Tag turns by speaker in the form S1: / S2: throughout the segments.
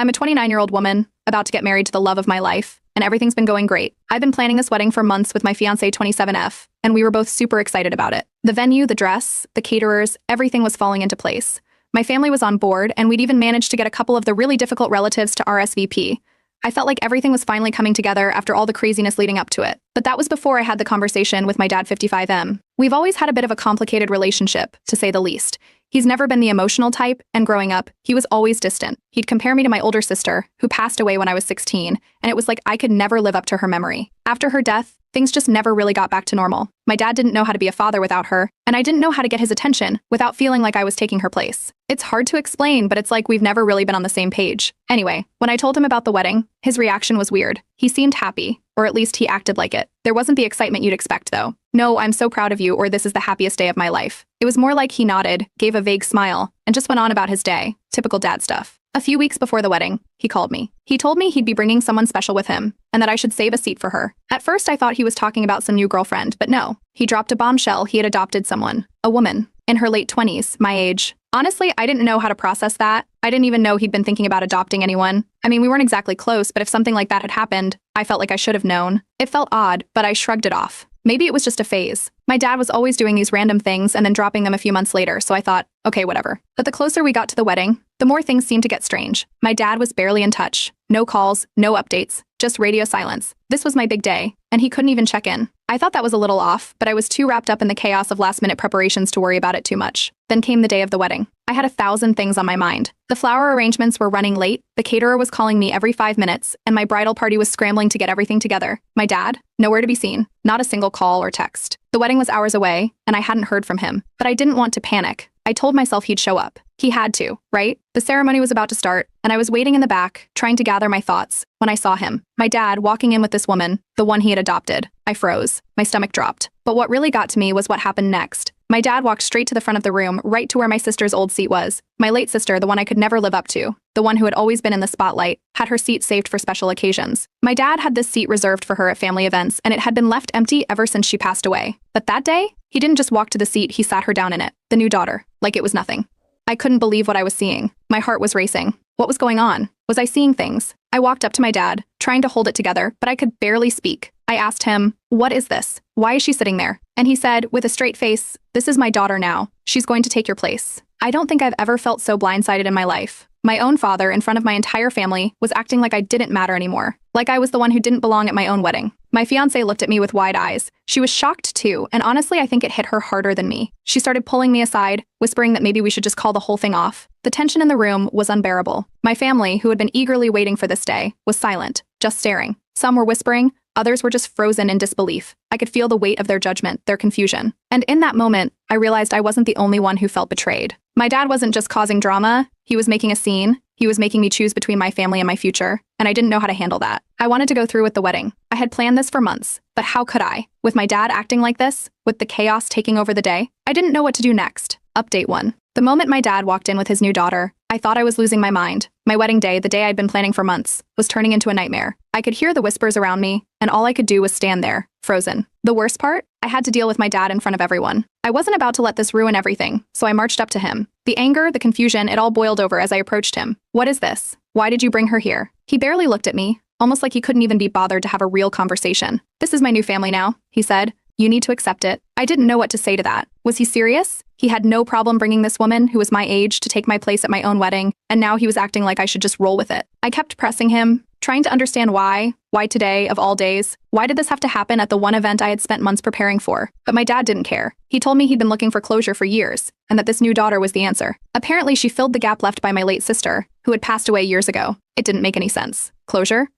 S1: I'm a 29-year-old woman, about to get married to the love of my life, and everything's been going great. I've been planning this wedding for months with my fiancé 27F, and we were both super excited about it. The venue, the dress, the caterers, everything was falling into place. My family was on board, and we'd even managed to get a couple of the really difficult relatives to RSVP. I felt like everything was finally coming together after all the craziness leading up to it. But that was before I had the conversation with my dad 55M. We've always had a bit of a complicated relationship, to say the least. He's never been the emotional type, and growing up, he was always distant. He'd compare me to my older sister, who passed away when I was 16, and it was like I could never live up to her memory. After her death, things just never really got back to normal. My dad didn't know how to be a father without her, and I didn't know how to get his attention without feeling like I was taking her place. It's hard to explain, but it's like we've never really been on the same page. Anyway, when I told him about the wedding, his reaction was weird. He seemed happy, or at least he acted like it. There wasn't the excitement you'd expect, though. No, I'm so proud of you, or this is the happiest day of my life. It was more like he nodded, gave a vague smile, and just went on about his day. Typical dad stuff. A few weeks before the wedding, he called me. He told me he'd be bringing someone special with him, and that I should save a seat for her. At first, I thought he was talking about some new girlfriend, but no. He dropped a bombshell. He had adopted someone. A woman. In her late 20s, my age. Honestly, I didn't know how to process that. I didn't even know he'd been thinking about adopting anyone. I mean, we weren't exactly close, but if something like that had happened, I felt like I should have known. It felt odd, but I shrugged it off. Maybe it was just a phase. My dad was always doing these random things and then dropping them a few months later, so I thought, okay, whatever. But the closer we got to the wedding, the more things seemed to get strange. My dad was barely in touch. No calls, no updates, just radio silence. This was my big day, and he couldn't even check in. I thought that was a little off, but I was too wrapped up in the chaos of last-minute preparations to worry about it too much. Then came the day of the wedding. I had 1,000 things on my mind. The flower arrangements were running late, the caterer was calling me every 5 minutes, and my bridal party was scrambling to get everything together. My dad? Nowhere to be seen. Not a single call or text. The wedding was hours away, and I hadn't heard from him. But I didn't want to panic. I told myself he'd show up. He had to, right? The ceremony was about to start, and I was waiting in the back, trying to gather my thoughts, when I saw him. My dad walking in with this woman, the one he had adopted. I froze. My stomach dropped. But what really got to me was what happened next. My dad walked straight to the front of the room, right to where my sister's old seat was. My late sister, the one I could never live up to, the one who had always been in the spotlight, had her seat saved for special occasions. My dad had this seat reserved for her at family events, and it had been left empty ever since she passed away. But that day, he didn't just walk to the seat, he sat her down in it. The new daughter. Like it was nothing. I couldn't believe what I was seeing. My heart was racing. What was going on? Was I seeing things? I walked up to my dad, trying to hold it together, but I could barely speak. I asked him, "What is this? Why is she sitting there?" And he said, with a straight face, "This is my daughter now. She's going to take your place." I don't think I've ever felt so blindsided in my life. My own father, in front of my entire family, was acting like I didn't matter anymore. Like I was the one who didn't belong at my own wedding. My fiancé looked at me with wide eyes. She was shocked too, and honestly, I think it hit her harder than me. She started pulling me aside, whispering that maybe we should just call the whole thing off. The tension in the room was unbearable. My family, who had been eagerly waiting for this day, was silent, just staring. Some were whispering, others were just frozen in disbelief. I could feel the weight of their judgment, their confusion. And in that moment, I realized I wasn't the only one who felt betrayed. My dad wasn't just causing drama, he was making a scene. He was making me choose between my family and my future, and I didn't know how to handle that. I wanted to go through with the wedding. I had planned this for months, but how could I? With my dad acting like this, with the chaos taking over the day, I didn't know what to do next. Update 1. The moment my dad walked in with his new daughter, I thought I was losing my mind. My wedding day, the day I'd been planning for months, was turning into a nightmare. I could hear the whispers around me, and all I could do was stand there, frozen. The worst part? I had to deal with my dad in front of everyone. I wasn't about to let this ruin everything, so I marched up to him. The anger, the confusion, it all boiled over as I approached him. "What is this? Why did you bring her here?" He barely looked at me, almost like he couldn't even be bothered to have a real conversation. "This is my new family now," he said. "You need to accept it." I didn't know what to say to that. Was he serious? He had no problem bringing this woman, who was my age, to take my place at my own wedding, and now he was acting like I should just roll with it. I kept pressing him, trying to understand why. Why today, of all days? Why did this have to happen at the one event I had spent months preparing for? But my dad didn't care. He told me he'd been looking for closure for years, and that this new daughter was the answer. Apparently, she filled the gap left by my late sister, who had passed away years ago. It didn't make any sense. Closure?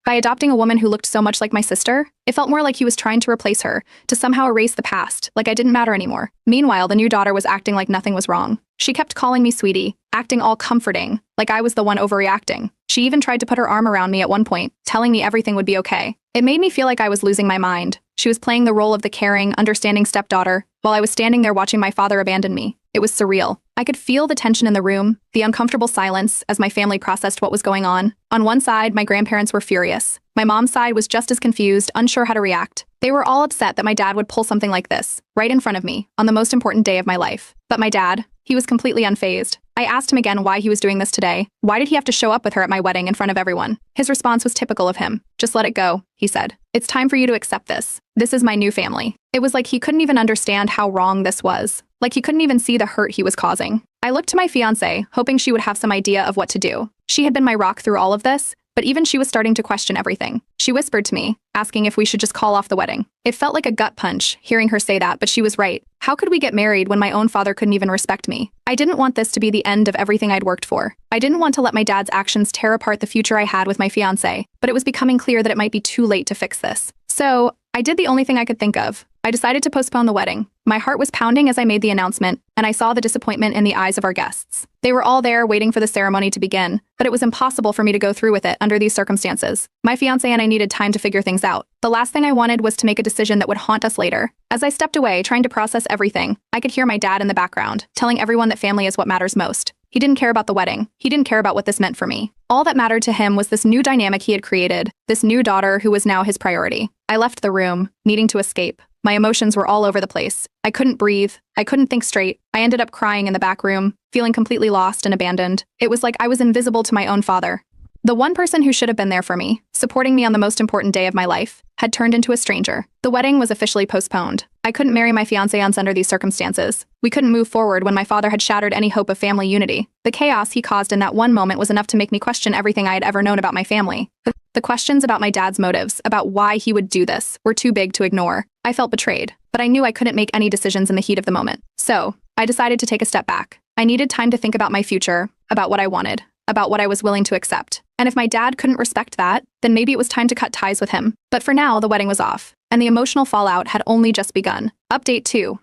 S1: By adopting a woman who looked so much like my sister, it felt more like he was trying to replace her, to somehow erase the past, like I didn't matter anymore. Meanwhile, the new daughter was acting like nothing was wrong. She kept calling me sweetie, acting all comforting, like I was the one overreacting. She even tried to put her arm around me at one point, telling me everything would be okay. It made me feel like I was losing my mind. She was playing the role of the caring, understanding stepdaughter, while I was standing there watching my father abandon me. It was surreal. I could feel the tension in the room, the uncomfortable silence as my family processed what was going on. On one side, my grandparents were furious. My mom's side was just as confused, unsure how to react. They were all upset that my dad would pull something like this, right in front of me, on the most important day of my life. But my dad, He was completely unfazed. I asked him again why he was doing this today. Why did he have to show up with her at my wedding in front of everyone? His response was typical of him. Just let it go, he said. It's time for you to accept this. This is my new family. It was like he couldn't even understand how wrong this was. Like he couldn't even see the hurt he was causing. I looked to my fiancé, hoping she would have some idea of what to do. She had been my rock through all of this, but even she was starting to question everything. She whispered to me, asking if we should just call off the wedding. It felt like a gut punch, hearing her say that, but she was right. How could we get married when my own father couldn't even respect me? I didn't want this to be the end of everything I'd worked for. I didn't want to let my dad's actions tear apart the future I had with my fiancé, but it was becoming clear that it might be too late to fix this. So, I did the only thing I could think of. I decided to postpone the wedding. My heart was pounding as I made the announcement, and I saw the disappointment in the eyes of our guests. They were all there waiting for the ceremony to begin, but it was impossible for me to go through with it under these circumstances. My fiancé and I needed time to figure things out. The last thing I wanted was to make a decision that would haunt us later. As I stepped away, trying to process everything, I could hear my dad in the background, telling everyone that family is what matters most. He didn't care about the wedding. He didn't care about what this meant for me. All that mattered to him was this new dynamic he had created, this new daughter who was now his priority. I left the room, needing to escape. My emotions were all over the place. I couldn't breathe. I couldn't think straight. I ended up crying in the back room, feeling completely lost and abandoned. It was like I was invisible to my own father. The one person who should have been there for me, supporting me on the most important day of my life, had turned into a stranger. The wedding was officially postponed. I couldn't marry my fiancé under these circumstances. We couldn't move forward when my father had shattered any hope of family unity. The chaos he caused in that one moment was enough to make me question everything I had ever known about my family. The questions about my dad's motives, about why he would do this, were too big to ignore. I felt betrayed, but I knew I couldn't make any decisions in the heat of the moment. So, I decided to take a step back. I needed time to think about my future, about what I wanted, about what I was willing to accept. And if my dad couldn't respect that, then maybe it was time to cut ties with him. But for now, the wedding was off, and the emotional fallout had only just begun. Update 2.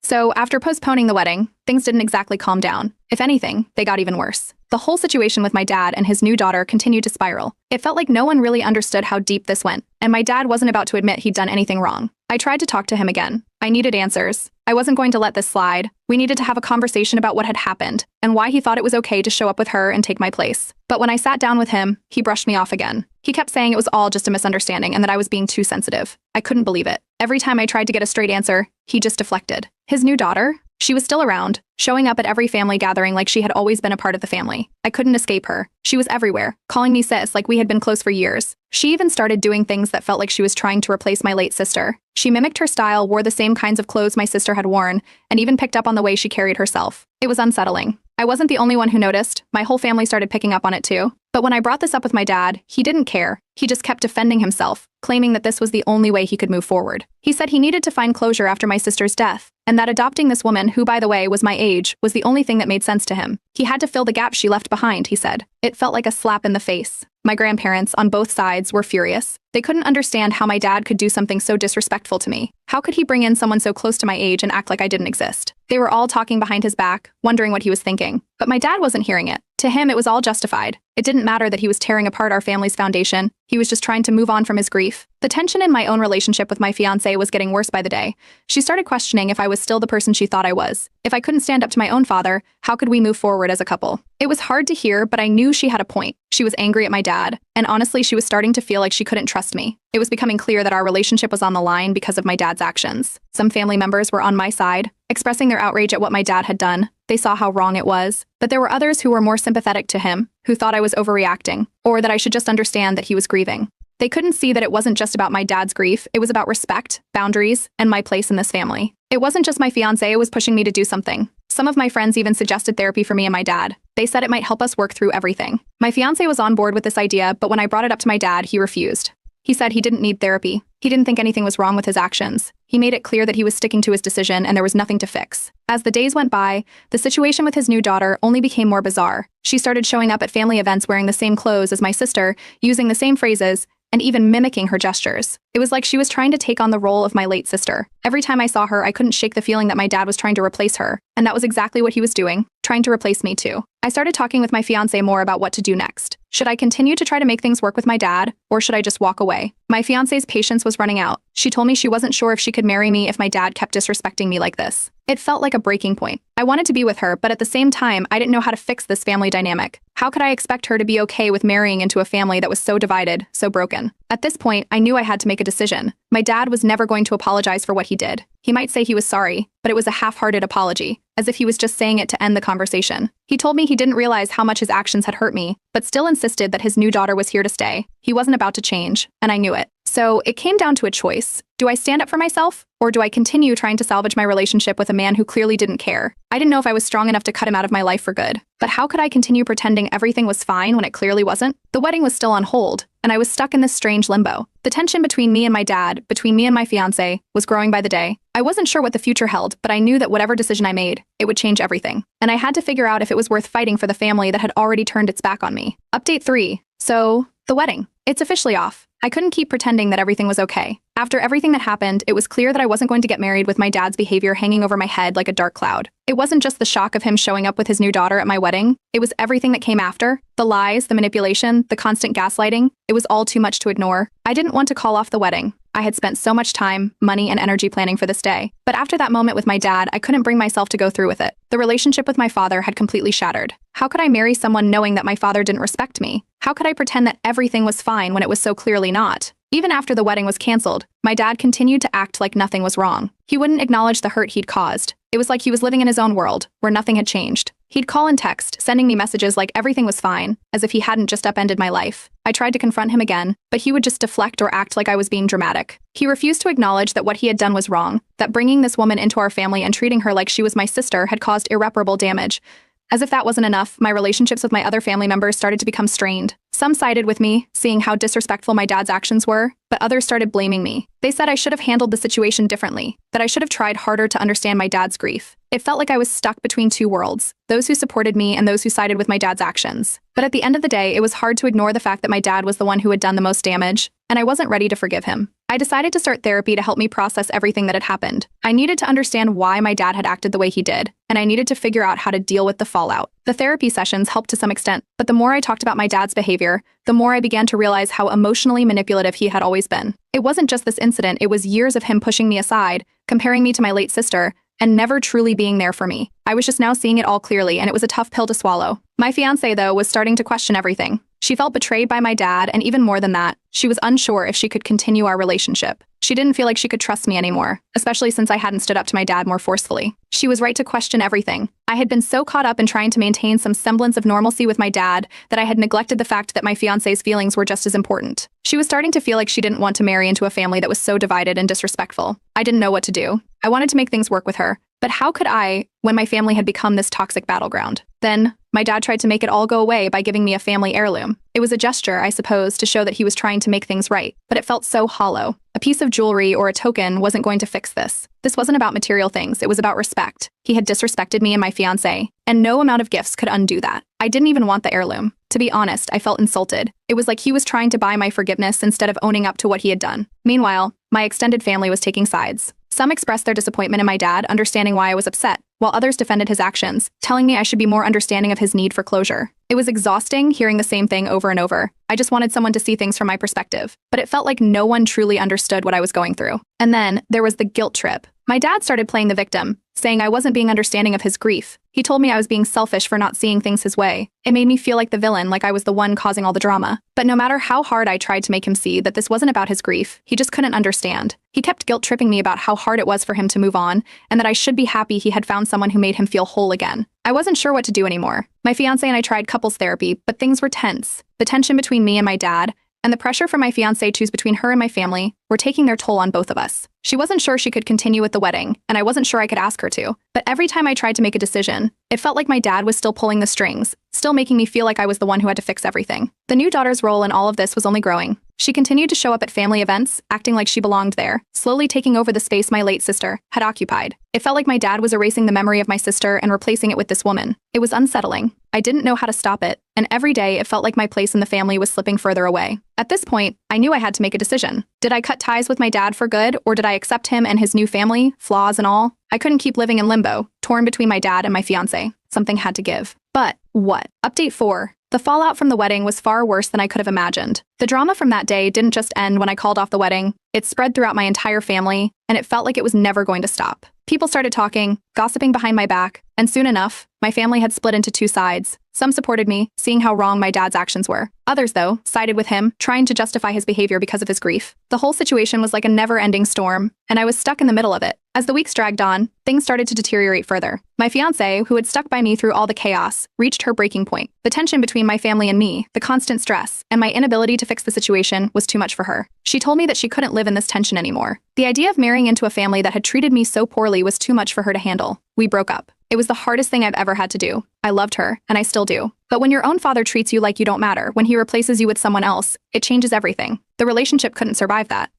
S1: So after postponing the wedding, things didn't exactly calm down. If anything, they got even worse. The whole situation with my dad and his new daughter continued to spiral. It felt like no one really understood how deep this went, and my dad wasn't about to admit he'd done anything wrong. I tried to talk to him again. I needed answers. I wasn't going to let this slide. We needed to have a conversation about what had happened, and why he thought it was okay to show up with her and take my place. But when I sat down with him, he brushed me off again. He kept saying it was all just a misunderstanding and that I was being too sensitive. I couldn't believe it. Every time I tried to get a straight answer, he just deflected. His new daughter? She was still around, showing up at every family gathering like she had always been a part of the family. I couldn't escape her. She was everywhere, calling me sis like we had been close for years. She even started doing things that felt like she was trying to replace my late sister. She mimicked her style, wore the same kinds of clothes my sister had worn, and even picked up on the way she carried herself. It was unsettling. I wasn't the only one who noticed. My whole family started picking up on it too. But when I brought this up with my dad, he didn't care. He just kept defending himself, claiming that this was the only way he could move forward. He said he needed to find closure after my sister's death, and that adopting this woman, who by the way was my age, was the only thing that made sense to him. He had to fill the gap she left behind, he said. It felt like a slap in the face. My grandparents, on both sides, were furious. They couldn't understand how my dad could do something so disrespectful to me. How could he bring in someone so close to my age and act like I didn't exist? They were all talking behind his back, wondering what he was thinking. But my dad wasn't hearing it. To him, it was all justified. It didn't matter that he was tearing apart our family's foundation. He was just trying to move on from his grief. The tension in my own relationship with my fiancé was getting worse by the day. She started questioning if I was still the person she thought I was. If I couldn't stand up to my own father, how could we move forward as a couple? It was hard to hear, but I knew she had a point. She was angry at my dad, and honestly, she was starting to feel like she couldn't trust me. It was becoming clear that our relationship was on the line because of my dad's actions. Some family members were on my side, expressing their outrage at what my dad had done. They saw how wrong it was. But there were others who were more sympathetic to him, who thought I was overreacting, or that I should just understand that he was grieving. They couldn't see that it wasn't just about my dad's grief, it was about respect, boundaries, and my place in this family. It wasn't just my fiancé who was pushing me to do something. Some of my friends even suggested therapy for me and my dad. They said it might help us work through everything. My fiancé was on board with this idea, but when I brought it up to my dad, he refused. He said he didn't need therapy. He didn't think anything was wrong with his actions. He made it clear that he was sticking to his decision and there was nothing to fix. As the days went by, the situation with his new daughter only became more bizarre. She started showing up at family events wearing the same clothes as my sister, using the same phrases, and even mimicking her gestures. It was like she was trying to take on the role of my late sister. Every time I saw her, I couldn't shake the feeling that my dad was trying to replace her, and that was exactly what he was doing, trying to replace me too. I started talking with my fiancé more about what to do next. Should I continue to try to make things work with my dad, or should I just walk away? My fiance's patience was running out. She told me she wasn't sure if she could marry me if my dad kept disrespecting me like this. It felt like a breaking point. I wanted to be with her, but at the same time, I didn't know how to fix this family dynamic. How could I expect her to be okay with marrying into a family that was so divided, so broken? At this point, I knew I had to make a decision. My dad was never going to apologize for what he did. He might say he was sorry, but it was a half-hearted apology, as if he was just saying it to end the conversation. He told me he didn't realize how much his actions had hurt me, but still insisted that his new daughter was here to stay. He wasn't about to change, and I knew it. So it came down to a choice. Do I stand up for myself, or do I continue trying to salvage my relationship with a man who clearly didn't care? I didn't know if I was strong enough to cut him out of my life for good. But how could I continue pretending everything was fine when it clearly wasn't? The wedding was still on hold, and I was stuck in this strange limbo. The tension between me and my dad, between me and my fiancé, was growing by the day. I wasn't sure what the future held, but I knew that whatever decision I made, it would change everything. And I had to figure out if it was worth fighting for the family that had already turned its back on me. Update 3. So, the wedding. It's officially off. I couldn't keep pretending that everything was okay. After everything that happened, it was clear that I wasn't going to get married with my dad's behavior hanging over my head like a dark cloud. It wasn't just the shock of him showing up with his new daughter at my wedding. It was everything that came after. The lies, the manipulation, the constant gaslighting. It was all too much to ignore. I didn't want to call off the wedding. I had spent so much time, money, and energy planning for this day. But after that moment with my dad, I couldn't bring myself to go through with it. The relationship with my father had completely shattered. How could I marry someone knowing that my father didn't respect me? How could I pretend that everything was fine when it was so clearly not? Even after the wedding was canceled, my dad continued to act like nothing was wrong. He wouldn't acknowledge the hurt he'd caused. It was like he was living in his own world, where nothing had changed. He'd call and text, sending me messages like everything was fine, as if he hadn't just upended my life. I tried to confront him again, but he would just deflect or act like I was being dramatic. He refused to acknowledge that what he had done was wrong, that bringing this woman into our family and treating her like she was my sister had caused irreparable damage. As if that wasn't enough, my relationships with my other family members started to become strained. Some sided with me, seeing how disrespectful my dad's actions were, but others started blaming me. They said I should have handled the situation differently, that I should have tried harder to understand my dad's grief. It felt like I was stuck between two worlds, those who supported me and those who sided with my dad's actions. But at the end of the day, it was hard to ignore the fact that my dad was the one who had done the most damage, and I wasn't ready to forgive him. I decided to start therapy to help me process everything that had happened. I needed to understand why my dad had acted the way he did, and I needed to figure out how to deal with the fallout. The therapy sessions helped to some extent, but the more I talked about my dad's behavior, the more I began to realize how emotionally manipulative he had always been. It wasn't just this incident, it was years of him pushing me aside, comparing me to my late sister, and never truly being there for me. I was just now seeing it all clearly, and it was a tough pill to swallow. My fiancé, though, was starting to question everything. She felt betrayed by my dad, and even more than that, she was unsure if she could continue our relationship. She didn't feel like she could trust me anymore, especially since I hadn't stood up to my dad more forcefully. She was right to question everything. I had been so caught up in trying to maintain some semblance of normalcy with my dad that I had neglected the fact that my fiancé's feelings were just as important. She was starting to feel like she didn't want to marry into a family that was so divided and disrespectful. I didn't know what to do. I wanted to make things work with her, but how could I when my family had become this toxic battleground? Then, my dad tried to make it all go away by giving me a family heirloom. It was a gesture, I suppose, to show that he was trying to make things right, but it felt so hollow. A piece of jewelry or a token wasn't going to fix this. This wasn't about material things, it was about respect. He had disrespected me and my fiancé, and no amount of gifts could undo that. I didn't even want the heirloom. To be honest, I felt insulted. It was like he was trying to buy my forgiveness instead of owning up to what he had done. Meanwhile, my extended family was taking sides. Some expressed their disappointment in my dad, understanding why I was upset, while others defended his actions, telling me I should be more understanding of his need for closure. It was exhausting hearing the same thing over and over. I just wanted someone to see things from my perspective, but it felt like no one truly understood what I was going through. And then there was the guilt trip. My dad started playing the victim, saying I wasn't being understanding of his grief. He told me I was being selfish for not seeing things his way. It made me feel like the villain, like I was the one causing all the drama. But no matter how hard I tried to make him see that this wasn't about his grief, he just couldn't understand. He kept guilt-tripping me about how hard it was for him to move on, and that I should be happy he had found someone who made him feel whole again. I wasn't sure what to do anymore. My fiancé and I tried couples therapy, but things were tense. The tension between me and my dad, and the pressure for my fiancé to choose between her and my family, were taking their toll on both of us. She wasn't sure she could continue with the wedding, and I wasn't sure I could ask her to. But every time I tried to make a decision, it felt like my dad was still pulling the strings, still making me feel like I was the one who had to fix everything. The new daughter's role in all of this was only growing. She continued to show up at family events, acting like she belonged there, slowly taking over the space my late sister had occupied. It felt like my dad was erasing the memory of my sister and replacing it with this woman. It was unsettling. I didn't know how to stop it, and every day it felt like my place in the family was slipping further away. At this point, I knew I had to make a decision. Did I cut ties with my dad for good, or did I accept him and his new family, flaws and all? I couldn't keep living in limbo, torn between my dad and my fiancé. Something had to give. But what? Update 4. The fallout from the wedding was far worse than I could have imagined. The drama from that day didn't just end when I called off the wedding, it spread throughout my entire family, and it felt like it was never going to stop. People started talking, gossiping behind my back, and soon enough, my family had split into two sides. Some supported me, seeing how wrong my dad's actions were. Others, though, sided with him, trying to justify his behavior because of his grief. The whole situation was like a never-ending storm, and I was stuck in the middle of it. As the weeks dragged on, things started to deteriorate further. My fiancé, who had stuck by me through all the chaos, reached her breaking point. The tension between my family and me, the constant stress, and my inability to fix the situation was too much for her. She told me that she couldn't live in this tension anymore. The idea of marrying into a family that had treated me so poorly was too much for her to handle. We broke up. It was the hardest thing I've ever had to do. I loved her, and I still do. But when your own father treats you like you don't matter, when he replaces you with someone else, it changes everything. The relationship couldn't survive that.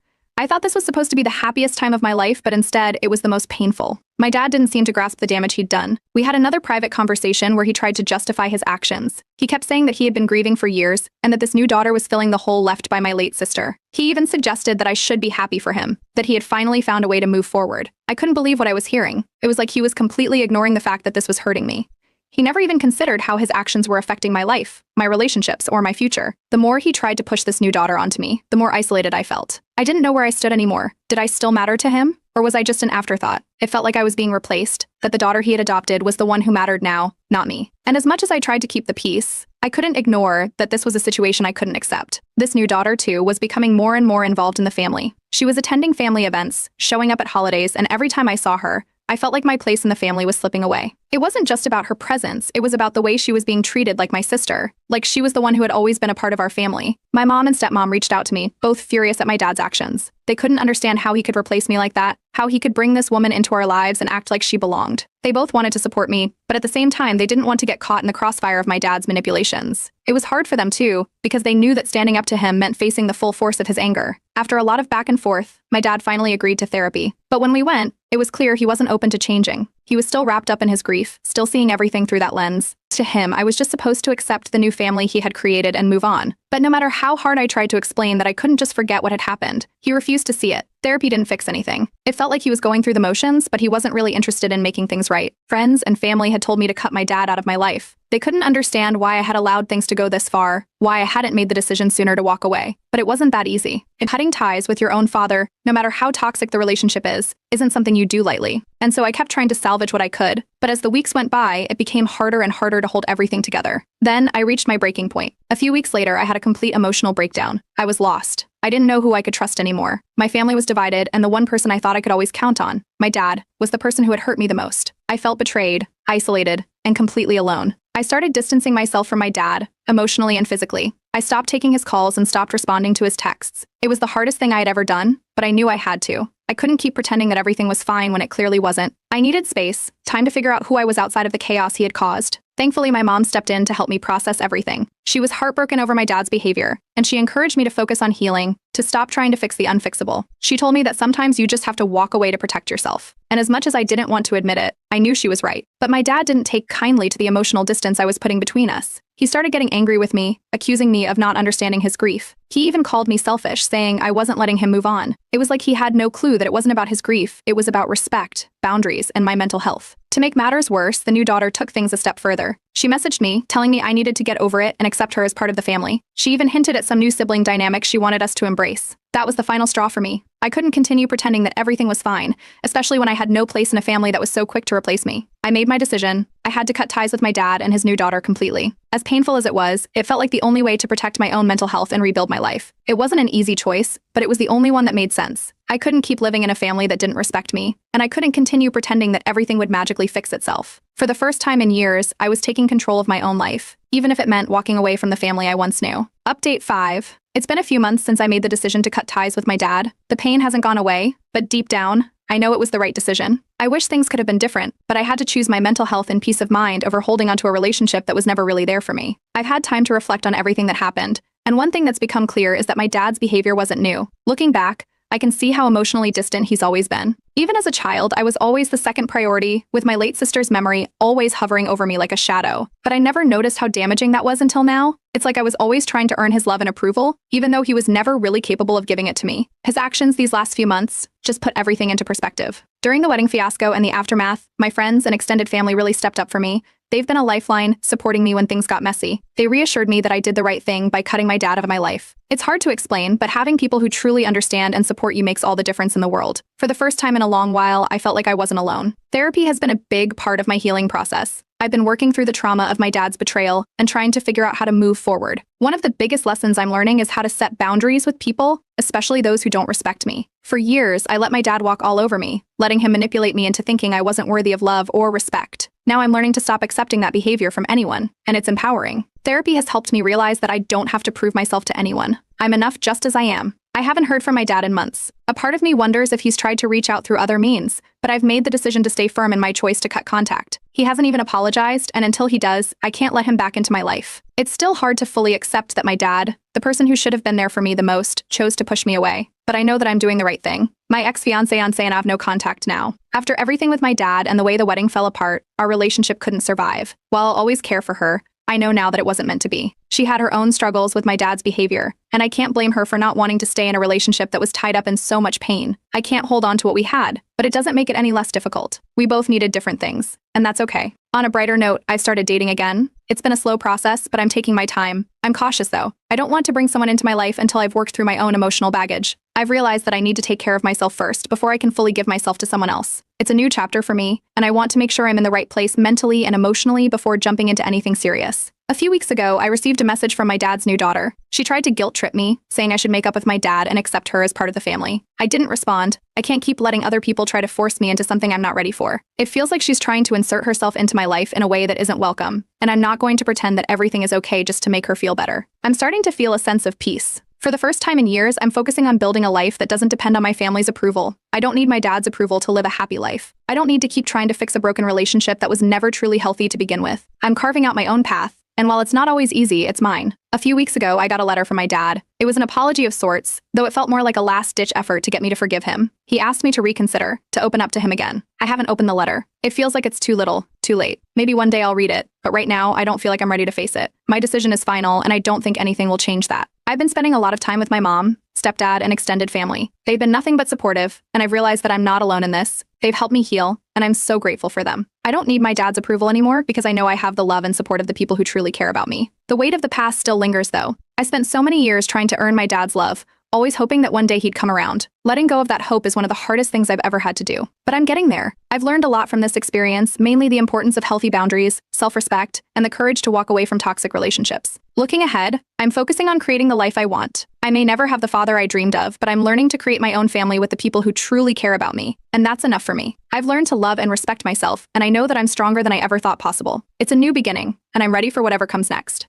S1: I thought this was supposed to be the happiest time of my life, but instead, it was the most painful. My dad didn't seem to grasp the damage he'd done. We had another private conversation where he tried to justify his actions. He kept saying that he had been grieving for years and that this new daughter was filling the hole left by my late sister. He even suggested that I should be happy for him, that he had finally found a way to move forward. I couldn't believe what I was hearing. It was like he was completely ignoring the fact that this was hurting me. He never even considered how his actions were affecting my life, my relationships, or my future. The more he tried to push this new daughter onto me, the more isolated I felt. I didn't know where I stood anymore. Did I still matter to him? Or was I just an afterthought? It felt like I was being replaced, that the daughter he had adopted was the one who mattered now, not me. And as much as I tried to keep the peace, I couldn't ignore that this was a situation I couldn't accept. This new daughter, too, was becoming more and more involved in the family. She was attending family events, showing up at holidays, and every time I saw her, I felt like my place in the family was slipping away. It wasn't just about her presence, it was about the way she was being treated like my sister, like she was the one who had always been a part of our family. My mom and stepmom reached out to me, both furious at my dad's actions. They couldn't understand how he could replace me like that, how he could bring this woman into our lives and act like she belonged. They both wanted to support me, but at the same time, they didn't want to get caught in the crossfire of my dad's manipulations. It was hard for them too, because they knew that standing up to him meant facing the full force of his anger. After a lot of back and forth, my dad finally agreed to therapy. But when we went, it was clear he wasn't open to changing. He was still wrapped up in his grief, still seeing everything through that lens. To him, I was just supposed to accept the new family he had created and move on. But no matter how hard I tried to explain that I couldn't just forget what had happened, he refused to see it. Therapy didn't fix anything. It felt like he was going through the motions, but he wasn't really interested in making things right. Friends and family had told me to cut my dad out of my life. They couldn't understand why I had allowed things to go this far, why I hadn't made the decision sooner to walk away. But it wasn't that easy. And cutting ties with your own father, no matter how toxic the relationship is, isn't something you do lightly. And so I kept trying to salvage what I could. But as the weeks went by, it became harder and harder to hold everything together. Then I reached my breaking point. A few weeks later, I had a complete emotional breakdown. I was lost. I didn't know who I could trust anymore. My family was divided, and the one person I thought I could always count on, my dad, was the person who had hurt me the most. I felt betrayed, isolated, and completely alone. I started distancing myself from my dad, emotionally and physically. I stopped taking his calls and stopped responding to his texts. It was the hardest thing I had ever done, but I knew I had to. I couldn't keep pretending that everything was fine when it clearly wasn't. I needed space, time to figure out who I was outside of the chaos he had caused. Thankfully, my mom stepped in to help me process everything. She was heartbroken over my dad's behavior, and she encouraged me to focus on healing, to stop trying to fix the unfixable. She told me that sometimes you just have to walk away to protect yourself. And as much as I didn't want to admit it, I knew she was right. But my dad didn't take kindly to the emotional distance I was putting between us. He started getting angry with me, accusing me of not understanding his grief. He even called me selfish, saying I wasn't letting him move on. It was like he had no clue that it wasn't about his grief, it was about respect, boundaries, and my mental health. To make matters worse, the new daughter took things a step further. She messaged me, telling me I needed to get over it and accept her as part of the family. She even hinted at some new sibling dynamics she wanted us to embrace. That was the final straw for me. I couldn't continue pretending that everything was fine, especially when I had no place in a family that was so quick to replace me. I made my decision. I had to cut ties with my dad and his new daughter completely. As painful as it was, it felt like the only way to protect my own mental health and rebuild my life. It wasn't an easy choice, but it was the only one that made sense. I couldn't keep living in a family that didn't respect me, and I couldn't continue pretending that everything would magically fix itself. For the first time in years, I was taking control of my own life, even if it meant walking away from the family I once knew. Update 5. It's been a few months since I made the decision to cut ties with my dad. The pain hasn't gone away, but deep down, I know it was the right decision. I wish things could have been different, but I had to choose my mental health and peace of mind over holding onto a relationship that was never really there for me. I've had time to reflect on everything that happened, and one thing that's become clear is that my dad's behavior wasn't new. Looking back, I can see how emotionally distant he's always been. Even as a child, I was always the second priority, with my late sister's memory always hovering over me like a shadow. But I never noticed how damaging that was until now. It's like I was always trying to earn his love and approval, even though he was never really capable of giving it to me. His actions these last few months just put everything into perspective. During the wedding fiasco and the aftermath, my friends and extended family really stepped up for me. They've been a lifeline, supporting me when things got messy. They reassured me that I did the right thing by cutting my dad out of my life. It's hard to explain, but having people who truly understand and support you makes all the difference in the world. For the first time in a long while, I felt like I wasn't alone. Therapy has been a big part of my healing process. I've been working through the trauma of my dad's betrayal and trying to figure out how to move forward. One of the biggest lessons I'm learning is how to set boundaries with people, especially those who don't respect me. For years, I let my dad walk all over me, letting him manipulate me into thinking I wasn't worthy of love or respect. Now I'm learning to stop accepting that behavior from anyone, and it's empowering. Therapy has helped me realize that I don't have to prove myself to anyone. I'm enough just as I am. I haven't heard from my dad in months. A part of me wonders if he's tried to reach out through other means, but I've made the decision to stay firm in my choice to cut contact. He hasn't even apologized, and until he does, I can't let him back into my life. It's still hard to fully accept that my dad, the person who should have been there for me the most, chose to push me away. But I know that I'm doing the right thing. My ex-fiancé and I have no contact now. After everything with my dad and the way the wedding fell apart, our relationship couldn't survive. While I'll always care for her, I know now that it wasn't meant to be. She had her own struggles with my dad's behavior, and I can't blame her for not wanting to stay in a relationship that was tied up in so much pain. I can't hold on to what we had, but it doesn't make it any less difficult. We both needed different things, and that's okay. On a brighter note, I started dating again. It's been a slow process, but I'm taking my time. I'm cautious though. I don't want to bring someone into my life until I've worked through my own emotional baggage. I've realized that I need to take care of myself first before I can fully give myself to someone else. It's a new chapter for me, and I want to make sure I'm in the right place mentally and emotionally before jumping into anything serious. A few weeks ago, I received a message from my dad's new daughter. She tried to guilt trip me, saying I should make up with my dad and accept her as part of the family. I didn't respond. I can't keep letting other people try to force me into something I'm not ready for. It feels like she's trying to insert herself into my life in a way that isn't welcome, and I'm not going to pretend that everything is okay just to make her feel better. I'm starting to feel a sense of peace. For the first time in years, I'm focusing on building a life that doesn't depend on my family's approval. I don't need my dad's approval to live a happy life. I don't need to keep trying to fix a broken relationship that was never truly healthy to begin with. I'm carving out my own path, and while it's not always easy, it's mine. A few weeks ago, I got a letter from my dad. It was an apology of sorts, though it felt more like a last-ditch effort to get me to forgive him. He asked me to reconsider, to open up to him again. I haven't opened the letter. It feels like it's too little, too late. Maybe one day I'll read it, but right now, I don't feel like I'm ready to face it. My decision is final, and I don't think anything will change that. I've been spending a lot of time with my mom, stepdad, and extended family. They've been nothing but supportive, and I've realized that I'm not alone in this. They've helped me heal, and I'm so grateful for them. I don't need my dad's approval anymore because I know I have the love and support of the people who truly care about me. The weight of the past still lingers, though. I spent so many years trying to earn my dad's love, always hoping that one day he'd come around. Letting go of that hope is one of the hardest things I've ever had to do. But I'm getting there. I've learned a lot from this experience, mainly the importance of healthy boundaries, self-respect, and the courage to walk away from toxic relationships. Looking ahead, I'm focusing on creating the life I want. I may never have the father I dreamed of, but I'm learning to create my own family with the people who truly care about me. And that's enough for me. I've learned to love and respect myself, and I know that I'm stronger than I ever thought possible. It's a new beginning, and I'm ready for whatever comes next.